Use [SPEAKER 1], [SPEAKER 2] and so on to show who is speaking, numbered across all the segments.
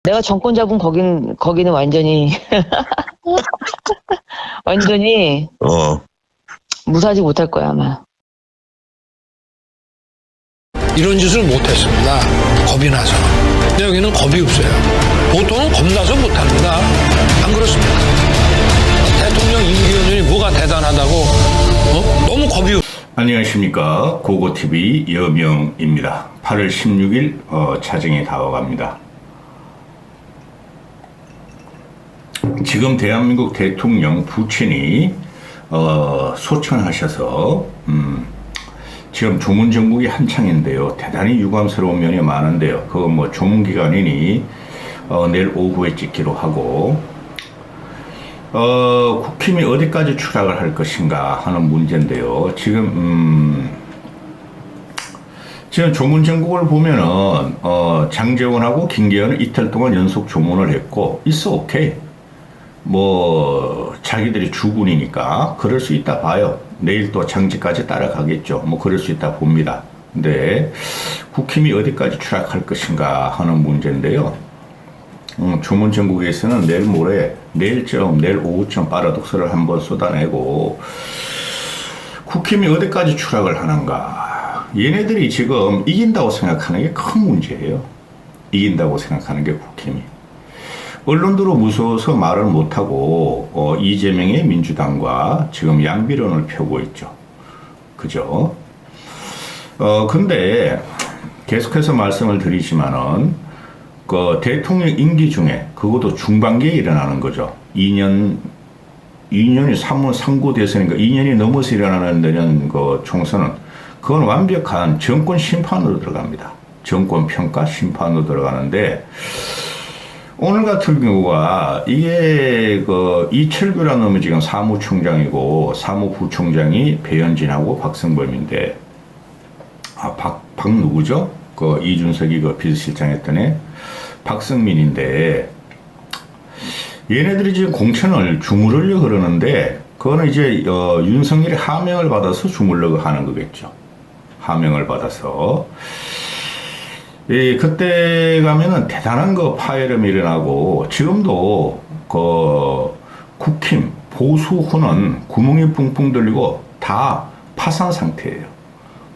[SPEAKER 1] 내가 정권 잡은 거기는 완전히 완전히 무사하지 못할 거야 아마.
[SPEAKER 2] 이런 짓을 못했습니다. 겁이 나서. 근데 여기는 겁이 없어요. 보통은 겁나서 못합니다. 안 그렇습니까? 대통령 임기연이 뭐가 대단하다고 너무 겁이 없어요.
[SPEAKER 3] 안녕하십니까. 고고TV 여명입니다. 8월 16일 차정이 다가갑니다. 지금 대한민국 대통령 부친이 소천하셔서 지금 조문정국이 한창인데요. 대단히 유감스러운 면이 많은데요. 그거 뭐 조문기간이니 내일 오후에 찍기로 하고 국힘이 어디까지 추락을 할 것인가 하는 문제인데요. 지금 조문정국을 보면은 장제원하고 김계현은 이틀 동안 연속 조문을 했고 있어 오케이. 뭐 자기들이 주군이니까 그럴 수 있다 봐요. 내일 또 장지까지 따라가겠죠. 뭐 그럴 수 있다 봅니다. 근데 국힘이 어디까지 추락할 것인가 하는 문제인데요. 조문정국에서는 내일 모레, 내일 오후쯤 빠르독서를 한번 쏟아내고 국힘이 어디까지 추락을 하는가. 얘네들이 지금 이긴다고 생각하는 게 큰 문제예요. 이긴다고 생각하는 게 국힘이. 언론들로 무서워서 말을 못하고 이재명의 민주당과 지금 양비론을 펴고 있죠. 그죠? 근데 계속해서 말씀을 드리지만은 그 대통령 임기 중에 그것도 중반기에 일어나는 거죠. 2년이 3월 3구 대선이니까 2년이 넘어서 일어나는 내년 그 총선은 그건 완벽한 정권 심판으로 들어갑니다. 정권 평가 심판으로 들어가는데 오늘 같은 경우가 이게 그 이철규라는 놈이 지금 사무총장이고 사무부총장이 배현진하고 박성범인데 박 누구죠? 그 이준석이 그 비서실장 했던 애 박성민인데 얘네들이 지금 공천을 주무르려고 그러는데 그거는 이제 윤석열이 하명을 받아서 주무르려고 하는 거겠죠. 하명을 받아서. 그때 가면은 대단한 그 파열음이 일어나고 지금도 그 국힘 보수호는 구멍이 뿡뿡 뚫리고 다 파산 상태예요.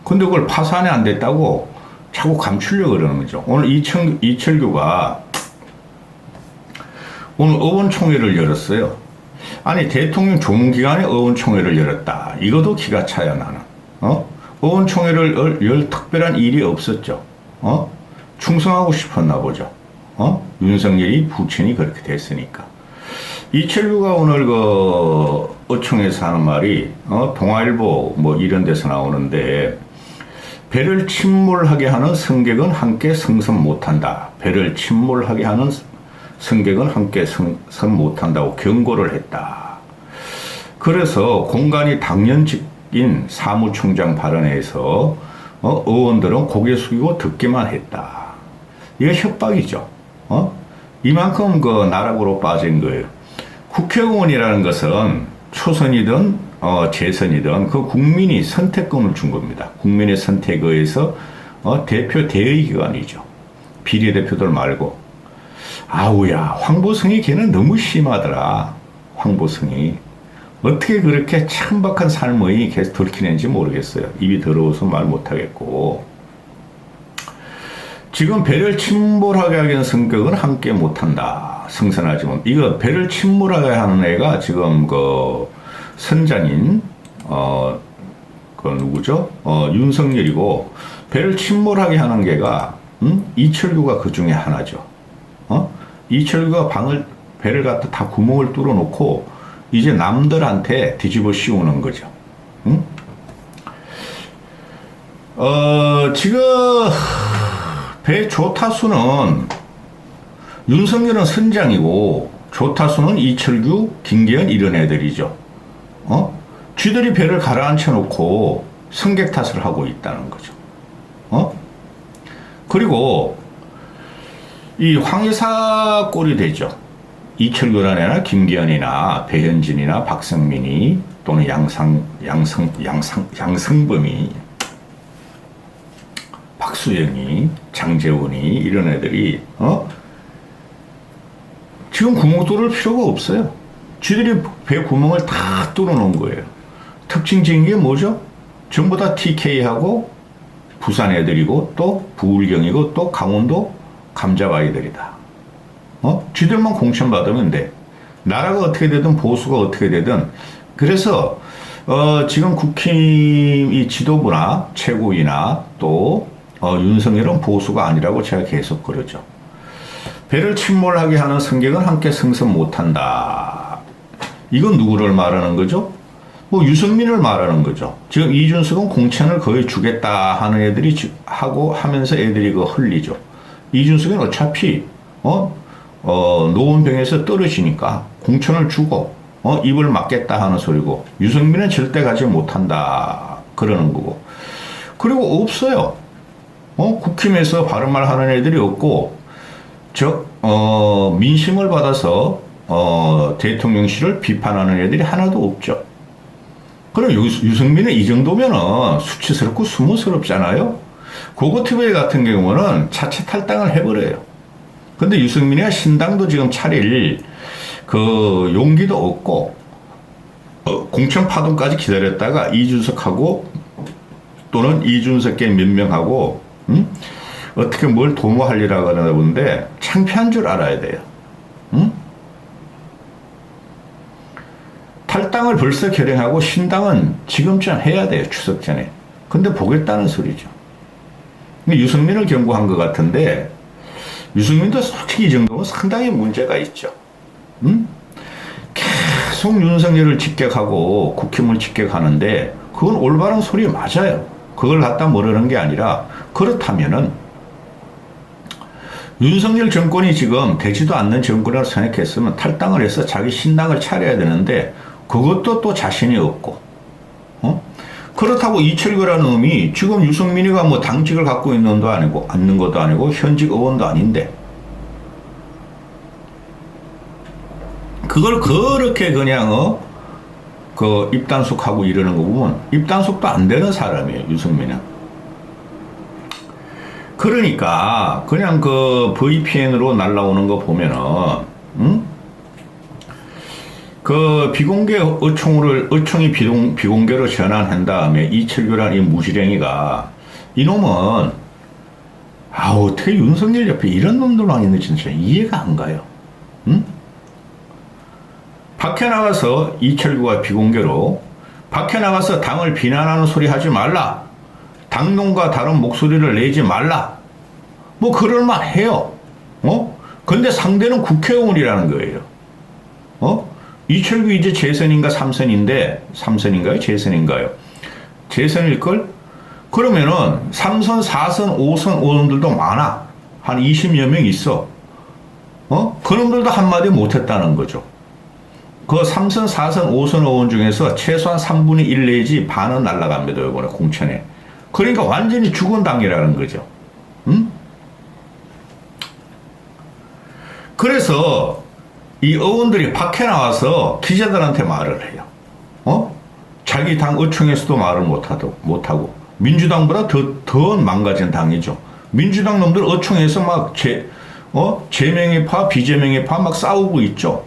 [SPEAKER 3] 근데 그걸 파산이 안 됐다고 자꾸 감추려고 그러는 거죠. 오늘 이철규가 오늘 의원총회를 열었어요. 아니 대통령 조문기간에 의원총회를 열었다. 이것도 기가 차요 나는. 의원총회를 열 특별한 일이 없었죠. 충성하고 싶었나 보죠. 윤석열이 부친이 그렇게 됐으니까. 이철규가 오늘 그 어총에서 하는 말이 동아일보 뭐 이런 데서 나오는데 배를 침몰하게 하는 승객은 함께 승선 못한다. 배를 침몰하게 하는 승객은 함께 승선 못한다고 경고를 했다. 그래서 공간이 당연직인 사무총장 발언에서 의원들은 고개 숙이고 듣기만 했다. 이거 협박이죠. 이만큼 그 나락으로 빠진 거예요. 국회의원이라는 것은 초선이든 재선이든 그 국민이 선택권을 준 겁니다. 국민의 선택에 의해서 대표 대의기관이죠. 비례대표들 말고. 아우야, 황보성이 걔는 너무 심하더라. 황보성이. 어떻게 그렇게 천박한 삶의 계속 들키는지 모르겠어요. 입이 더러워서 말 못하겠고. 지금 배를 침몰하게 하는 성격은 함께 못한다. 승선하지만. 이거 배를 침몰하게 하는 애가 지금 그 선장인, 그 누구죠? 윤석열이고, 배를 침몰하게 하는 개가, 이철규가 그 중에 하나죠. 이철규가 배를 갖다 다 구멍을 뚫어 놓고, 이제 남들한테 뒤집어 씌우는 거죠. 지금 배 조타수는 윤석열은 선장이고 조타수는 이철규, 김계현 이런 애들이죠. 쥐들이 배를 가라앉혀 놓고 승객 탓을 하고 있다는 거죠. 그리고 이 황희사 꼴이 되죠. 이철규나 김기현이나 배현진이나 박성민이 또는 양승범이 박수영이 장제원이 이런 애들이 지금 구멍 뚫을 필요가 없어요. 쥐들이 배 구멍을 다 뚫어놓은 거예요. 특징적인 게 뭐죠? 전부 다 TK하고 부산 애들이고 또 부울경이고 또 강원도 감잡 아이들이다. 쥐들만 공천 받으면 돼. 나라가 어떻게 되든 보수가 어떻게 되든. 그래서 지금 국힘 이 지도부나 최고위나 또 윤석열은 보수가 아니라고 제가 계속 그러죠. 배를 침몰하게 하는 승객은 함께 승선 못한다. 이건 누구를 말하는 거죠? 뭐 유승민을 말하는 거죠. 지금 이준석은 공천을 거의 주겠다 하는 애들이 하고 하면서 애들이 그 흘리죠. 이준석은 어차피 노원병에서 떨어지니까 공천을 주고 입을 막겠다 하는 소리고, 유승민은 절대 가지 못한다 그러는 거고. 그리고 없어요. 국힘에서 바른 말 하는 애들이 없고, 민심을 받아서 대통령실을 비판하는 애들이 하나도 없죠. 그럼 유승민은 이 정도면은 수치스럽고 수모스럽잖아요. 고고TV 같은 경우는 자체 탈당을 해버려요. 근데 유승민이가 신당도 지금 차릴 그 용기도 없고, 공천 파동까지 기다렸다가 이준석하고 또는 이준석계 몇 명하고 어떻게 뭘 도모하려고 하나 본데 창피한 줄 알아야 돼요. 탈당을 벌써 결행하고 신당은 지금쯤 해야 돼요. 추석 전에. 근데 보겠다는 소리죠. 유승민을 경고한 것 같은데, 유승민도 솔직히 이 정도면 상당히 문제가 있죠. 계속 윤석열을 직격하고 국힘을 직격하는데 그건 올바른 소리 맞아요. 그걸 갖다 모르는 게 아니라, 그렇다면은 윤석열 정권이 지금 되지도 않는 정권을 선택했으면 탈당을 해서 자기 신당을 차려야 되는데 그것도 또 자신이 없고, 그렇다고 이철규라는 놈이 지금 유승민이가 뭐 당직을 갖고 있는 것도 아니고 앉는 것도 아니고 현직 의원도 아닌데 그걸 그렇게 그냥 그 입단속하고 이러는 거 보면 입단속도 안 되는 사람이에요, 유승민은. 그러니까 그냥 그 VPN으로 날라오는 거 보면은 그 비공개 어총이 비공개로 전환한 다음에 이철규라는 이 무지랭이가, 이놈은 어떻게 윤석열 옆에 이런 놈들만 있는지 진짜 이해가 안 가요. 밖에 나가서 이철규가 비공개로 밖에 나가서 당을 비난하는 소리 하지 말라, 당론과 다른 목소리를 내지 말라, 뭐 그럴만 해요. 근데 상대는 국회의원이라는 거예요. 이철규 이제 재선인가 3선인데, 3선인가요? 재선인가요? 재선일걸? 그러면은 3선, 4선, 5선 의원들도 많아. 한 20여 명 있어. 그놈들도 한마디 못했다는 거죠. 그 3선, 4선, 5선 의원 중에서 최소한 3분의 1 내지 반은 날아갑니다, 이번에 공천에. 그러니까 완전히 죽은 당이라는 거죠. 그래서 이 의원들이 밖에 나와서 기자들한테 말을 해요. 자기 당 의총에서도 말을 못하고 민주당보다 더 망가진 당이죠. 민주당 놈들 의총에서 막 제명의파 비제명의파 막 싸우고 있죠.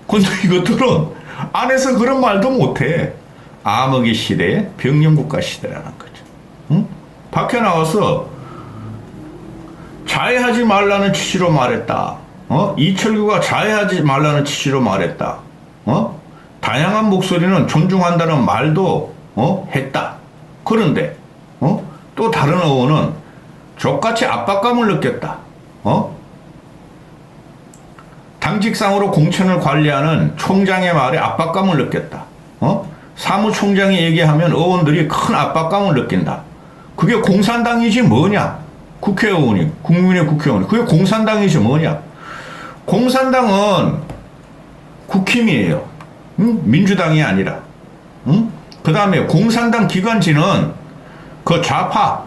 [SPEAKER 3] 근데 이것들은 안에서 그런 말도 못해. 암흑의 시대에 병영국가 시대라는 거죠. 밖에 나와서 자해하지 말라는 취지로 말했다. 이철규가 자해하지 말라는 취지로 말했다. 다양한 목소리는 존중한다는 말도 했다. 그런데 또 다른 의원은 족같이 압박감을 느꼈다. 당직상으로 공천을 관리하는 총장의 말에 압박감을 느꼈다. 사무총장이 얘기하면 의원들이 큰 압박감을 느낀다. 그게 공산당이지 뭐냐? 국회의원이, 국민의 국회의원이. 그게 공산당이지 뭐냐? 공산당은 국힘이에요. 민주당이 아니라. 그 다음에 공산당 기관지는 그 좌파,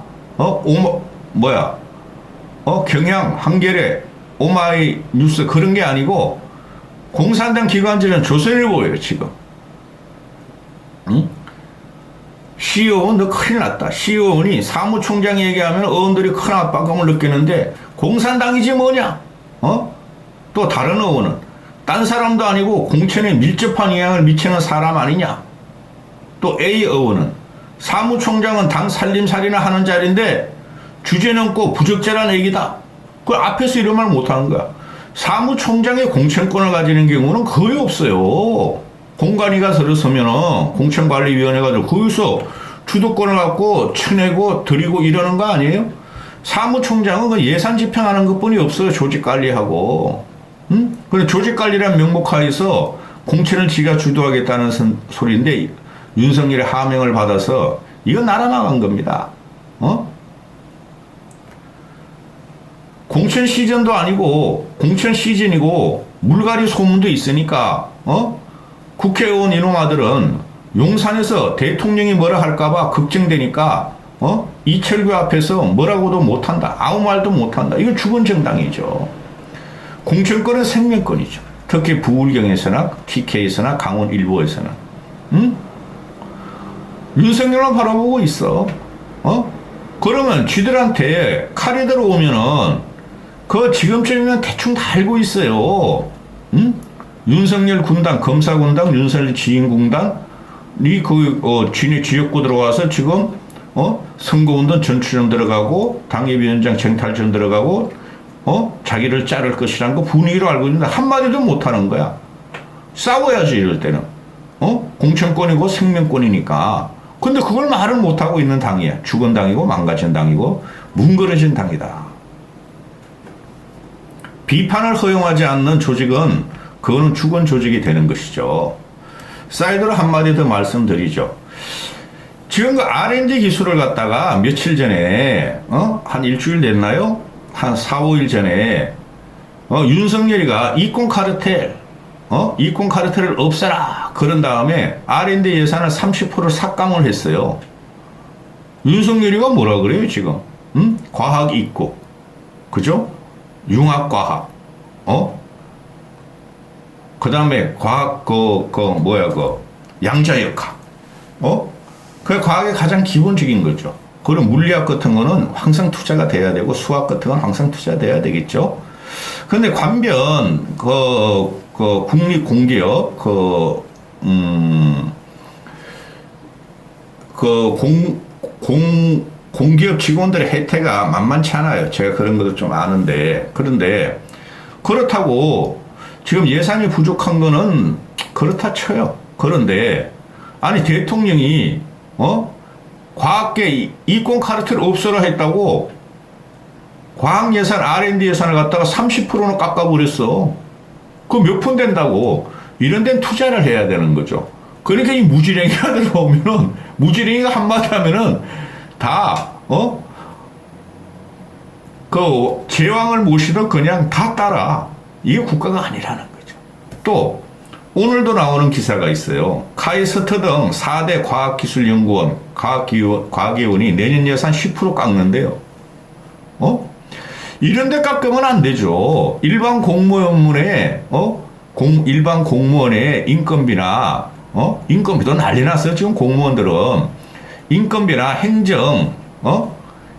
[SPEAKER 3] 경향, 한겨레, 오마이뉴스 그런 게 아니고 공산당 기관지는 조선일보예요, 지금. 시의원 너 큰일 났다. 시의원이 사무총장이 얘기하면 의원들이 큰 압박감을 느끼는데 공산당이지 뭐냐? 또 다른 의원은 딴 사람도 아니고 공천에 밀접한 영향을 미치는 사람 아니냐. 또 A 의원은 사무총장은 당 살림살이나 하는 자리인데 주제는 꼭 부적절한 얘기다. 그 앞에서 이런 말 못하는 거야. 사무총장의 공천권을 가지는 경우는 거의 없어요. 공관위가 들어서면은 공천관리위원회가 거기서 주도권을 갖고 쳐내고 드리고 이러는 거 아니에요? 사무총장은 그 예산 집행하는 것뿐이 없어요. 조직 관리하고. 응? 그래 조직 관리란 명목하에서 공천을 지가 주도하겠다는 소리인데 윤석열의 하명을 받아서 이건 날아나간 겁니다. 공천 시즌도 아니고 공천 시즌이고 물갈이 소문도 있으니까 국회의원 이놈아들은 용산에서 대통령이 뭐라 할까봐 걱정되니까 이철규 앞에서 뭐라고도 못한다. 아무 말도 못한다. 이거 죽은 정당이죠. 공천권은 생명권이죠. 특히 부울경에서나 TK에서나 강원 일부에서는. 응? 윤석열만 바라보고 있어. 그러면 쥐들한테 칼이 들어오면은 그 지금쯤이면 대충 다 알고 있어요. 응? 윤석열 군단, 검사군단, 윤석열 지인군단이 쥐네 쥐였고 들어와서 지금 선거운동 전추전 들어가고 당협위원장 쟁탈전 들어가고 자기를 자를 것이라는 거 분위기로 알고 있는데 한마디도 못하는 거야. 싸워야지 이럴 때는. 공천권이고 생명권이니까. 근데 그걸 말을 못하고 있는 당이야. 죽은 당이고 망가진 당이고 뭉그러진 당이다. 비판을 허용하지 않는 조직은 그거는 죽은 조직이 되는 것이죠. 사이드로 한마디 더 말씀드리죠. 지금 그 R&D 기술을 갖다가 며칠 전에 한 일주일 됐나요? 한 4, 5일 전에 윤석열이가 이권 카르텔 이권 카르텔을 없애라 그런 다음에 R&D 예산을 30% 삭감을 했어요. 윤석열이가 뭐라 그래요 지금? 과학 이권 그죠? 융합과학 그 다음에 과학 양자역학 그게 과학의 가장 기본적인 거죠. 그리고 물리학 같은 거는 항상 투자가 돼야 되고 수학 같은 건 항상 투자가 돼야 되겠죠. 그런데 관변 국립공기업 공기업 직원들의 혜택가 만만치 않아요. 제가 그런 것도 좀 아는데 그런데 그렇다고 지금 예산이 부족한 거는 그렇다 쳐요. 그런데 아니 대통령이 과학계 이권 카르텔 없애라 했다고 과학 예산 R&D 예산을 갖다가 30%는 깎아버렸어. 그 몇 푼 된다고. 이런 데는 투자를 해야 되는 거죠. 그러니까 이 무지랭이가 들어오면은 무지랭이가 한마디 하면은 다 그 제왕을 모시던 그냥 다 따라. 이게 국가가 아니라는 거죠. 또 오늘도 나오는 기사가 있어요. 카이스트 등 4대 과학기술연구원, 과학위원이 내년 예산 10% 깎는데요. 이런 데 깎으면 안 되죠. 일반 공무원의, 일반 공무원의 인건비나, 인건비도 난리 났어요. 지금 공무원들은. 인건비나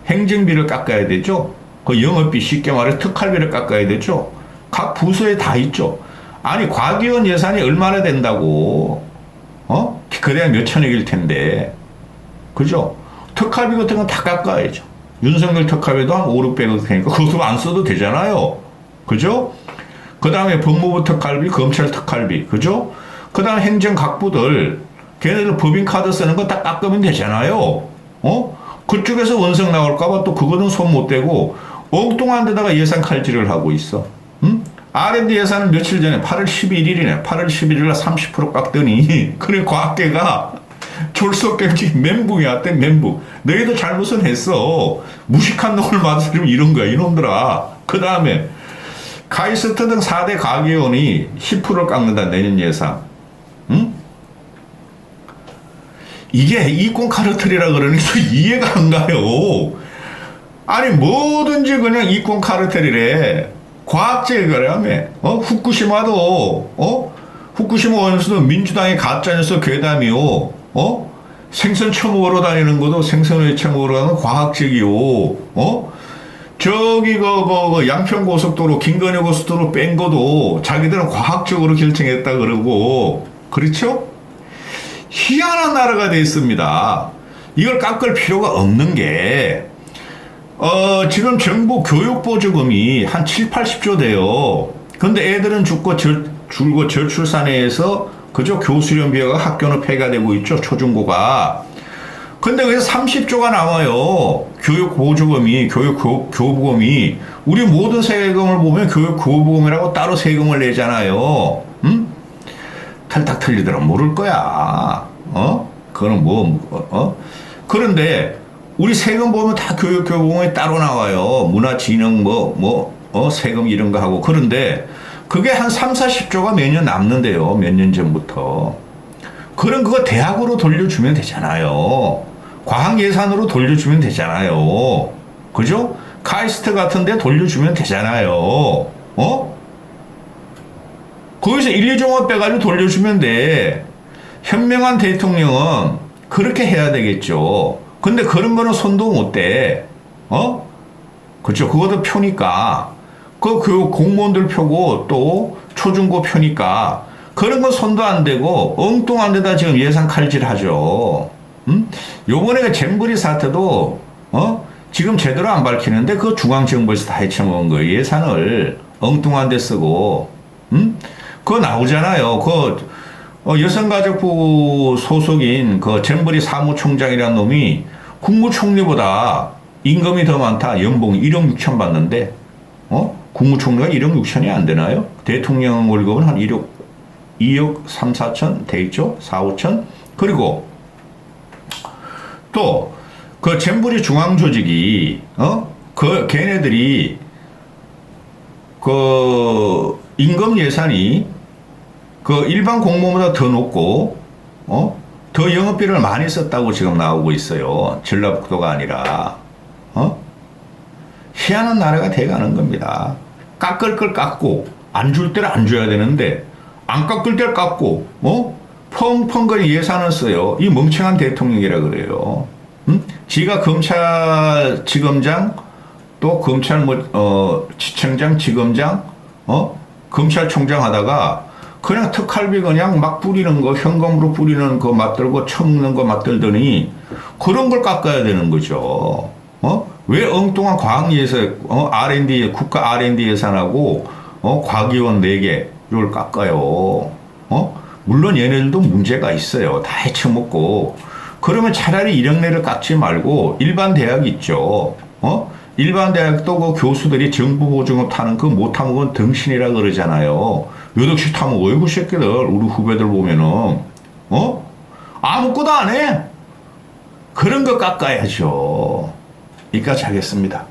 [SPEAKER 3] 행정비를 깎아야 되죠. 그 영업비 쉽게 말해 특활비를 깎아야 되죠. 각 부서에 다 있죠. 아니 과기원 예산이 얼마나 된다고 그래야 몇천억일 텐데 그죠? 특활비 같은 건 다 깎아야죠. 윤석열 특활비도 한 5, 600억 되니까 그것도 안 써도 되잖아요. 그죠? 그 다음에 법무부 특활비, 검찰 특활비 그죠? 그 다음에 행정 각부들 걔네들 법인카드 쓰는 거 다 깎으면 되잖아요. 그쪽에서 원석 나올까봐 또 그거는 손 못 대고 엉뚱한 데다가 예산 칼질을 하고 있어. R&D 예산은 며칠 전에 8월 11일이네. 8월 11일 날 30% 깎더니 그래 과학계가 졸속경지 멘붕이 왔대. 멘붕. 너희도 잘못은 했어. 무식한 놈을 맞으려면 이런 거야 이놈들아. 그 다음에 카이스트 등 4대 과학위원이 10%를 깎는다 내년 예산. 이게 이권 카르텔이라 그러니까 이해가 안 가요. 아니 뭐든지 그냥 이권 카르텔이래. 과학제 그러면 후쿠시마도 후쿠시마 원수도 민주당의 가짜뉴스 괴담이요. 생선 처먹으러 다니는 것도 생선 회 처먹으러 가는 과학적이요. 저기 그 양평고속도로 김건희고속도로 뺀 것도 자기들은 과학적으로 결정했다 그러고 그렇죠? 희한한 나라가 돼 있습니다. 이걸 깎을 필요가 없는 게 지금 정부 교육보조금이 한 7, 80조 돼요. 근데 애들은 줄고 저출산에서 그저 교수련 비용가 학교는 폐가되고 있죠. 초중고가. 근데 그래서 30조가 나와요. 교육보조금이, 교부금이. 우리 모든 세금을 보면 교육보조금이라고 따로 세금을 내잖아요. 탈딱 틀리더라 모를 거야. 그거는 그런데 우리 세금 보면 다 교육보조금이 따로 나와요. 문화진흥 세금 이런 거 하고. 그런데 그게 한 3, 40조가 매년 남는데요. 몇 년 전부터. 그럼 그거 대학으로 돌려주면 되잖아요. 과학 예산으로 돌려주면 되잖아요. 그죠? 카이스트 같은 데 돌려주면 되잖아요. 거기서 1, 2조만 빼가지고 돌려주면 돼. 현명한 대통령은 그렇게 해야 되겠죠. 근데 그런 거는 손도 못 대. 그렇죠. 그것도 표니까. 그 공무원들 표고 또 초중고 표니까 그런 건 손도 안 대고 엉뚱한 데다 지금 예산 칼질 하죠. 요번에 잼버리 사태도 지금 제대로 안 밝히는데 그 중앙정부에서 다 해쳐먹은 거예요. 예산을 엉뚱한 데 쓰고 그거 나오잖아요. 여성가족부 소속인 그 잼버리 사무총장이라는 놈이 국무총리보다 임금이 더 많다. 연봉 1억 6천 받는데 국무총리가 1억 6천이 안 되나요? 대통령 월급은 한 2억 3, 4천 돼 있죠? 4, 5천. 그리고 또 그 잼버리 중앙조직이 걔네들이 그 임금 예산이 그 일반 공무원보다 더 높고 더 영업비를 많이 썼다고 지금 나오고 있어요. 전라북도가 아니라 희한한 나라가 돼가는 겁니다. 깎을 걸 깎고 안 줄 때를 안 줘야 되는데 안 깎을 때를 깎고 펑펑거리 예산을 써요. 이 멍청한 대통령이라 그래요. 지가 검찰지검장 또 검찰 지청장 지검장 검찰총장 하다가 그냥 특활비 그냥 막 뿌리는 거 현금으로 뿌리는 거 맞들고 처먹는 거 맞들더니 그런 걸 깎아야 되는 거죠. 왜 엉뚱한 과학 예산, R&D, 국가 R&D 예산하고, 과기원 4개를 깎아요. 물론 얘네들도 문제가 있어요. 다 헤쳐먹고. 그러면 차라리 이력내를 깎지 말고, 일반 대학 있죠. 일반 대학도 그 교수들이 정부 보증금 타는 그 못 타먹은 덩신이라 그러잖아요. 몇 억씩 타먹어요, 그 새끼들. 우리 후배들 보면은. 아무것도 안 해. 그런 거 깎아야죠. 여기까지 하겠습니다.